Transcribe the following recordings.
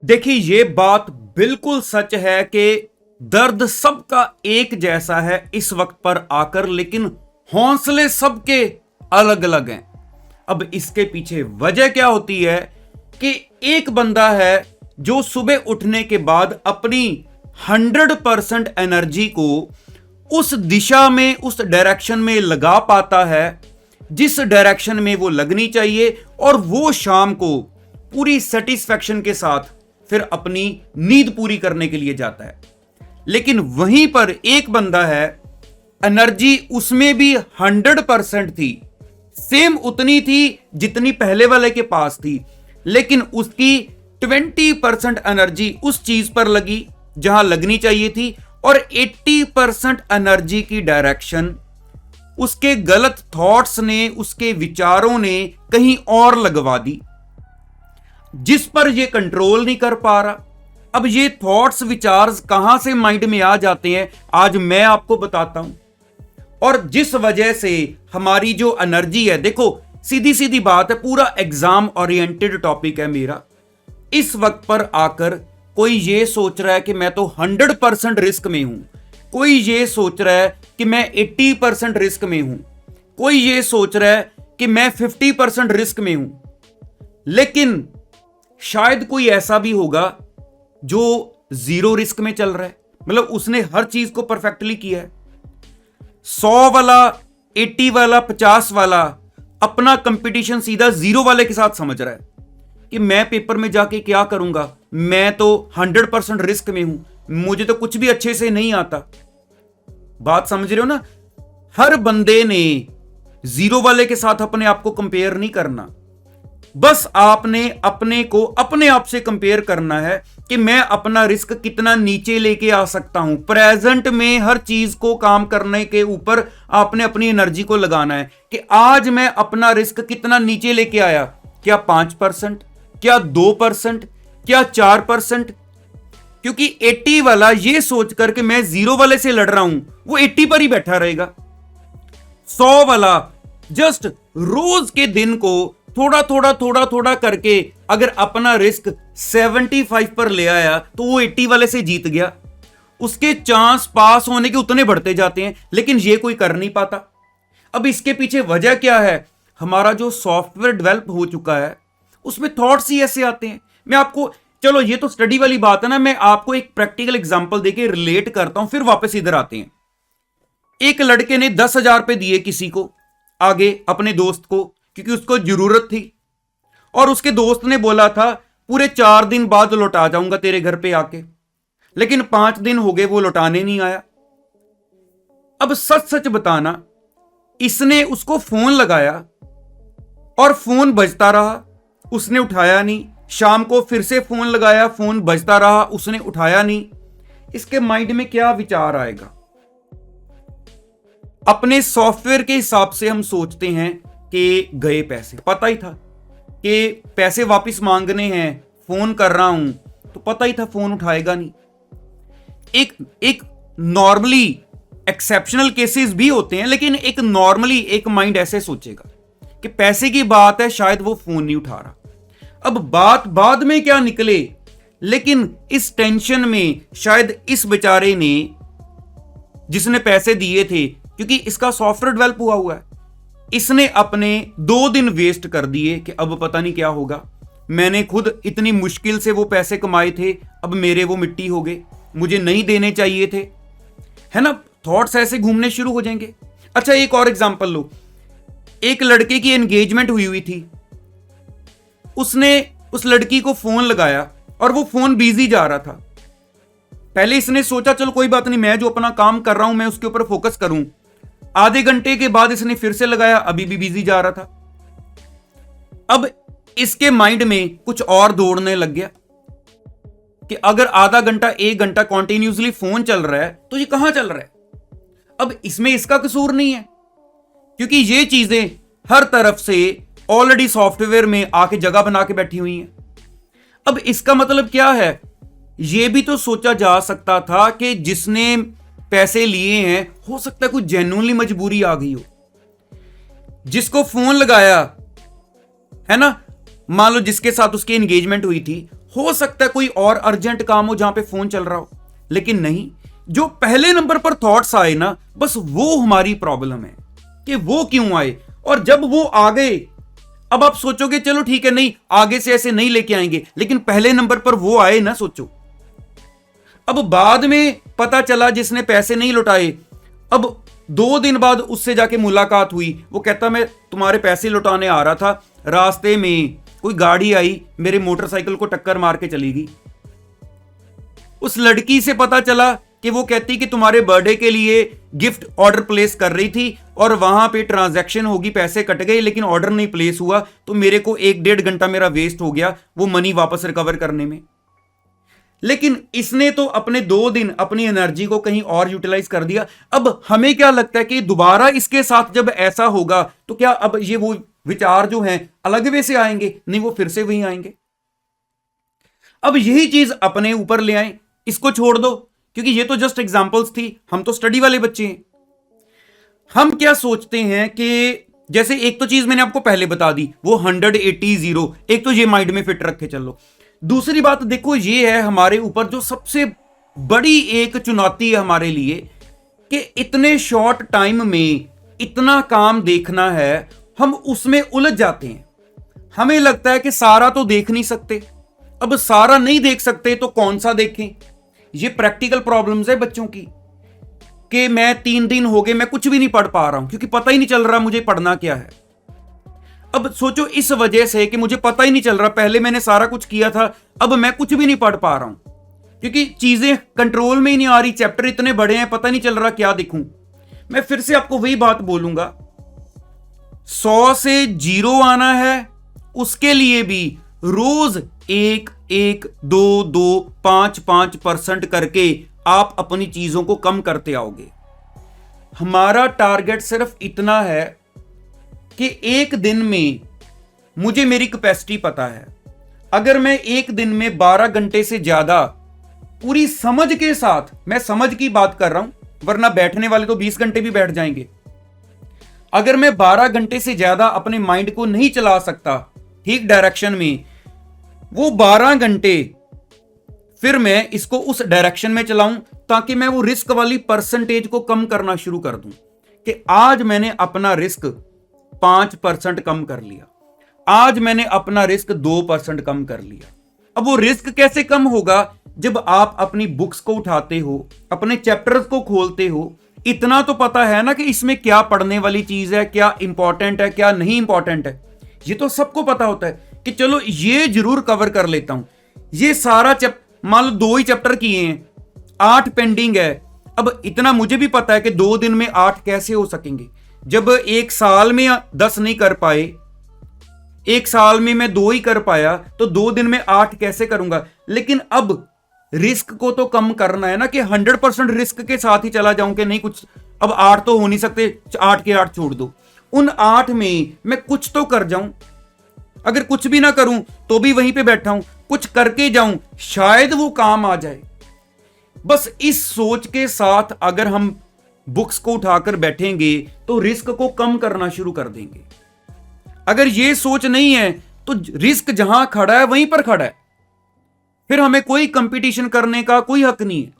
देखिए, ये बात बिल्कुल सच है कि दर्द सबका एक जैसा है इस वक्त पर आकर, लेकिन हौसले सबके अलग अलग हैं। अब इसके पीछे वजह क्या होती है कि एक बंदा है जो सुबह उठने के बाद अपनी 100% एनर्जी को उस दिशा में, उस डायरेक्शन में लगा पाता है जिस डायरेक्शन में वो लगनी चाहिए, और वो शाम को पूरी सेटिस्फैक्शन के साथ फिर अपनी नींद पूरी करने के लिए जाता है। लेकिन वहीं पर एक बंदा है, एनर्जी उसमें भी 100% थी, सेम उतनी थी जितनी पहले वाले के पास थी, लेकिन उसकी 20% एनर्जी उस चीज पर लगी जहां लगनी चाहिए थी, और 80% एनर्जी की डायरेक्शन उसके गलत थॉट्स ने, उसके विचारों ने कहीं और लगवा दी, जिस पर ये कंट्रोल नहीं कर पा रहा। अब ये थॉट्स, विचार्स कहां से माइंड में आ जाते हैं, आज मैं आपको बताता हूं। और जिस वजह से हमारी जो एनर्जी है, देखो सीधी सीधी बात है, पूरा एग्जाम ओरिएंटेड टॉपिक है मेरा। इस वक्त पर आकर कोई ये सोच रहा है कि मैं तो 100% रिस्क में हूं, कोई ये सोच रहा है कि मैं 80% रिस्क में हूं, कोई ये सोच रहा है कि मैं 50% रिस्क में हूं, लेकिन शायद कोई ऐसा भी होगा जो 0 रिस्क में चल रहा है, मतलब उसने हर चीज को परफेक्टली किया है। 100 वाला, 80 वाला, 50 वाला अपना कंपटीशन सीधा 0 वाले के साथ समझ रहा है कि मैं पेपर में जाके क्या करूंगा, मैं तो 100% रिस्क में हूं, मुझे तो कुछ भी अच्छे से नहीं आता। बात समझ रहे हो ना? हर बंदे ने 0 वाले के साथ अपने आप को कंपेयर नहीं करना, बस आपने अपने को अपने आप से कंपेयर करना है कि मैं अपना रिस्क कितना नीचे लेके आ सकता हूं। प्रेजेंट में हर चीज को काम करने के ऊपर आपने अपनी एनर्जी को लगाना है कि आज मैं अपना रिस्क कितना नीचे लेके आया। क्या 5%, क्या 2%, क्या 4%? क्योंकि 80 वाला ये सोचकर कि मैं 0 वाले से लड़ रहा हूं, वो 80 पर ही बैठा रहेगा। 100 वाला जस्ट रोज के दिन को थोड़ा थोड़ा थोड़ा थोड़ा करके अगर अपना रिस्क 75 पर ले आया तो वो 80 वाले से जीत गया। उसके चांस पास होने के उतने बढ़ते जाते हैं, लेकिन ये कोई कर नहीं पाता। अब इसके पीछे वजह क्या है? हमारा जो सॉफ्टवेयर डेवलप हो चुका है उसमें थॉट्स ही ऐसे आते हैं। मैं आपको, चलो ये तो स्टडी वाली बात है ना, मैं आपको एक प्रैक्टिकल एग्जांपल देके रिलेट करता हूं, फिर वापस इधर आते हैं। एक लड़के ने 10,000 रुपए दिए किसी को, आगे अपने दोस्त को, क्योंकि उसको जरूरत थी, और उसके दोस्त ने बोला था पूरे 4 दिन बाद लौटा जाऊंगा तेरे घर पे आके, लेकिन 5 दिन हो गए वो लौटाने नहीं आया। अब सच सच बताना, इसने उसको फोन लगाया और फोन बजता रहा, उसने उठाया नहीं। शाम को फिर से फोन लगाया, फोन बजता रहा, उसने उठाया नहीं। इसके माइंड में क्या विचार आएगा? अपने सॉफ्टवेयर के हिसाब से हम सोचते हैं कि गए पैसे, पता ही था कि पैसे वापस मांगने हैं, फोन कर रहा हूं तो पता ही था फोन उठाएगा नहीं। एक नॉर्मली एक्सेप्शनल केसेस भी होते हैं, लेकिन एक नॉर्मली एक माइंड ऐसे सोचेगा कि पैसे की बात है, शायद वो फोन नहीं उठा रहा। अब बात बाद में क्या निकले, लेकिन इस टेंशन में शायद इस बेचारे ने, जिसने पैसे दिए थे, क्योंकि इसका सॉफ्टवेयर डेवलप हुआ है, इसने अपने 2 दिन वेस्ट कर दिए कि अब पता नहीं क्या होगा, मैंने खुद इतनी मुश्किल से वो पैसे कमाए थे, अब मेरे वो मिट्टी हो गए, मुझे नहीं देने चाहिए थे, है ना? थॉट्स ऐसे घूमने शुरू हो जाएंगे। अच्छा, एक और एग्जांपल लो। एक लड़के की एंगेजमेंट हुई थी, उसने उस लड़की को फोन लगाया और वो फोन बिजी जा रहा था। पहले इसने सोचा चलो कोई बात नहीं, मैं जो अपना काम कर रहा हूं मैं उसके ऊपर फोकस करूं। आधे घंटे के बाद इसने फिर से लगाया, अभी भी बिजी जा रहा था। अब इसके माइंड में कुछ और दौड़ने लग गया कि अगर आधा घंटा 1 घंटा कॉन्टिन्यूसली फोन चल रहा है तो ये कहां चल रहा है। अब इसमें इसका कसूर नहीं है, क्योंकि ये चीजें हर तरफ से ऑलरेडी सॉफ्टवेयर में आके जगह बना के बैठी हुई हैं। अब इसका मतलब क्या है? यह भी तो सोचा जा सकता था कि जिसने पैसे लिए हैं, हो सकता है कुछ जेन्युइनली मजबूरी आ गई हो। जिसको फोन लगाया है ना, मान लो जिसके साथ उसकी एंगेजमेंट हुई थी, हो सकता है कोई और अर्जेंट काम हो जहां पे फोन चल रहा हो, लेकिन नहीं, जो पहले नंबर पर थॉट्स आए ना, बस वो हमारी प्रॉब्लम है कि वो क्यों आए। और जब वो आ गए, अब आप सोचोगे चलो ठीक है, नहीं आगे से ऐसे नहीं लेके आएंगे, लेकिन पहले नंबर पर वो आए ना, सोचो। अब बाद में पता चला जिसने पैसे नहीं लौटाए, अब 2 दिन बाद उससे जाके मुलाकात हुई, वो कहता मैं तुम्हारे पैसे लौटाने आ रहा था, रास्ते में कोई गाड़ी आई, मेरे मोटरसाइकिल को टक्कर मार के चली गई। उस लड़की से पता चला कि वो कहती कि तुम्हारे बर्थडे के लिए गिफ्ट ऑर्डर प्लेस कर रही थी और वहां पे ट्रांजैक्शन होगी, पैसे कट गए लेकिन ऑर्डर नहीं प्लेस हुआ, तो मेरे को 1-1.5 घंटा मेरा वेस्ट हो गया वो मनी वापस रिकवर करने में। लेकिन इसने तो अपने 2 दिन अपनी एनर्जी को कहीं और यूटिलाइज कर दिया। अब हमें क्या लगता है कि दोबारा इसके साथ जब ऐसा होगा तो क्या अब ये वो विचार जो हैं अलग वे से आएंगे? नहीं, वो फिर से वही आएंगे। अब यही चीज अपने ऊपर ले आए, इसको छोड़ दो, क्योंकि ये तो जस्ट एग्जांपल्स थी, हम तो स्टडी वाले बच्चे हैं। हम क्या सोचते हैं कि जैसे एक तो चीज मैंने आपको पहले बता दी, वो 180-0, एक तो ये माइंड में फिट रख के चलो। दूसरी बात देखो, ये है हमारे ऊपर जो सबसे बड़ी एक चुनौती है हमारे लिए कि इतने शॉर्ट टाइम में इतना काम देखना है, हम उसमें उलझ जाते हैं। हमें लगता है कि सारा तो देख नहीं सकते, अब सारा नहीं देख सकते तो कौन सा देखें। ये प्रैक्टिकल प्रॉब्लम्स है बच्चों की कि मैं 3 दिन हो गए मैं कुछ भी नहीं पढ़ पा रहा हूं क्योंकि पता ही नहीं चल रहा मुझे पढ़ना क्या है। अब सोचो इस वजह से कि मुझे पता ही नहीं चल रहा, पहले मैंने सारा कुछ किया था, अब मैं कुछ भी नहीं पढ़ पा रहा हूं क्योंकि चीजें कंट्रोल में ही नहीं आ रही, चैप्टर इतने बड़े हैं, पता नहीं चल रहा क्या दिखूं। मैं फिर से आपको वही बात बोलूंगा, 100 से 0 आना है, उसके लिए भी रोज 1-1-2-2-5-5% करके आप अपनी चीजों को कम करते आओगे। हमारा टारगेट सिर्फ इतना है कि एक दिन में मुझे मेरी कैपेसिटी पता है, अगर मैं एक दिन में 12 घंटे से ज्यादा पूरी समझ के साथ, मैं समझ की बात कर रहा हूं, वरना बैठने वाले तो 20 घंटे भी बैठ जाएंगे। अगर मैं 12 घंटे से ज्यादा अपने माइंड को नहीं चला सकता ठीक डायरेक्शन में, वो 12 घंटे फिर मैं इसको उस डायरेक्शन में चलाऊं ताकि मैं वो रिस्क वाली परसेंटेज को कम करना शुरू कर दूं कि आज मैंने अपना रिस्क 5% कम कर लिया, आज मैंने अपना रिस्क 2% कम कर लिया। अब वो रिस्क कैसे कम होगा? जब आप अपनी बुक्स को उठाते हो, अपने चैप्टर्स को खोलते हो, इतना तो पता है ना कि इसमें क्या पढ़ने वाली चीज है, क्या इंपॉर्टेंट है, क्या नहीं इंपॉर्टेंट है। ये तो सबको पता होता है कि चलो ये जरूर कवर कर लेता हूं। ये सारा मान लो 2 ही चैप्टर किए हैं, 8 पेंडिंग है। अब इतना मुझे भी पता है कि 2 दिन में 8 कैसे हो सकेंगे, जब 1 साल में 10 नहीं कर पाए, 1 साल में मैं 2 ही कर पाया, तो 2 दिन में 8 कैसे करूंगा। लेकिन अब रिस्क को तो कम करना है ना कि 100% रिस्क के साथ ही चला जाऊं कि नहीं कुछ, अब 8 तो हो नहीं सकते, 8 के 8 छोड़ दो, उन 8 में मैं कुछ तो कर जाऊं। अगर कुछ भी ना करूं तो भी वहीं पे बैठा हूं, कुछ करके जाऊं, शायद वो काम आ जाए। बस इस सोच के साथ अगर हम बुक्स को उठाकर बैठेंगे तो रिस्क को कम करना शुरू कर देंगे। अगर ये सोच नहीं है तो रिस्क जहां खड़ा है वहीं पर खड़ा है, फिर हमें कोई कंपटीशन करने का कोई हक नहीं है।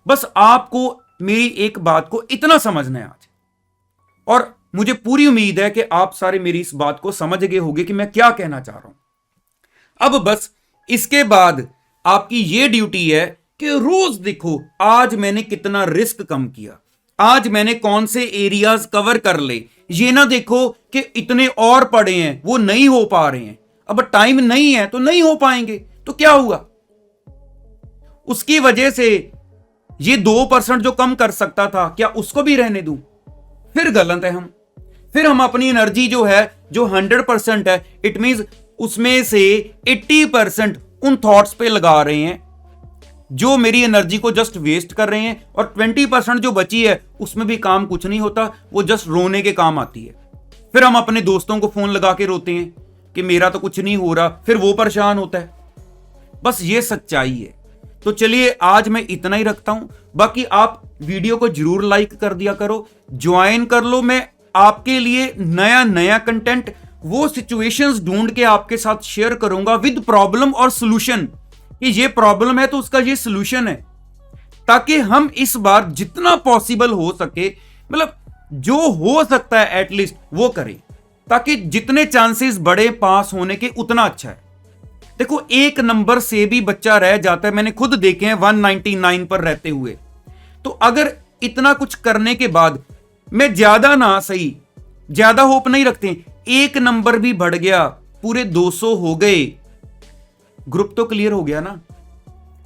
बस आपको मेरी एक बात को इतना समझना है आज, और मुझे पूरी उम्मीद है कि आप सारे मेरी इस बात को समझ गए होंगे कि मैं क्या कहना चाह रहा हूं। अब बस इसके बाद आपकी यह ड्यूटी है कि रोज देखो आज मैंने कितना रिस्क कम किया, आज मैंने कौन से एरियाज कवर कर ले। ये ना देखो कि इतने और पड़े हैं वो नहीं हो पा रहे हैं, अब टाइम नहीं है तो नहीं हो पाएंगे, तो क्या हुआ? उसकी वजह से ये 2% जो कम कर सकता था क्या उसको भी रहने दूं? फिर गलत है हम। फिर हम अपनी एनर्जी जो है, जो 100% है, इट मींस उसमें से 80% उन थॉट्स पे लगा रहे हैं जो मेरी एनर्जी को जस्ट वेस्ट कर रहे हैं, और 20% जो बची है उसमें भी काम कुछ नहीं होता, वो जस्ट रोने के काम आती है। फिर हम अपने दोस्तों को फोन लगा के रोते हैं कि मेरा तो कुछ नहीं हो रहा, फिर वो परेशान होता है। बस ये सच्चाई है। तो चलिए आज मैं इतना ही रखता हूं, बाकी आप वीडियो को जरूर लाइक कर दिया करो, ज्वाइन कर लो। मैं आपके लिए नया नया कंटेंट वो सिचुएशंस ढूंढ के आपके साथ शेयर करूंगा विद प्रॉब्लम और सॉल्यूशन, कि ये प्रॉब्लम है तो उसका ये सॉल्यूशन है, ताकि हम इस बार जितना पॉसिबल हो सके, मतलब जो हो सकता है एटलीस्ट वो करें, ताकि जितने चांसेस बड़े पास होने के उतना अच्छा है। देखो, एक नंबर से भी बच्चा रह जाता है, मैंने खुद देखे हैं 199 पर रहते हुए। तो अगर इतना कुछ करने के बाद मैं ज्यादा ना सही, ज्यादा होप नहीं रखते, एक नंबर भी बढ़ गया, पूरे 200 हो गए, ग्रुप तो क्लियर हो गया ना।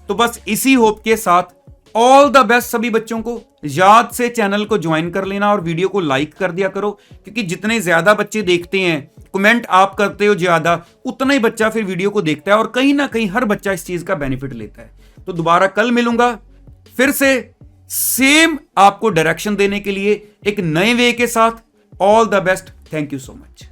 तो बस इसी होप के साथ ऑल द बेस्ट सभी बच्चों को। याद से चैनल को ज्वाइन कर लेना और वीडियो को लाइक कर दिया करो, क्योंकि जितने ज्यादा बच्चे देखते हैं, कमेंट आप करते हो ज्यादा, उतना ही बच्चा फिर वीडियो को देखता है और कहीं ना कहीं हर बच्चा इस चीज का बेनिफिट लेता है। तो दोबारा कल मिलूंगा फिर से सेम आपको डायरेक्शन देने के लिए एक नए वे के साथ। All the best, thank you so much.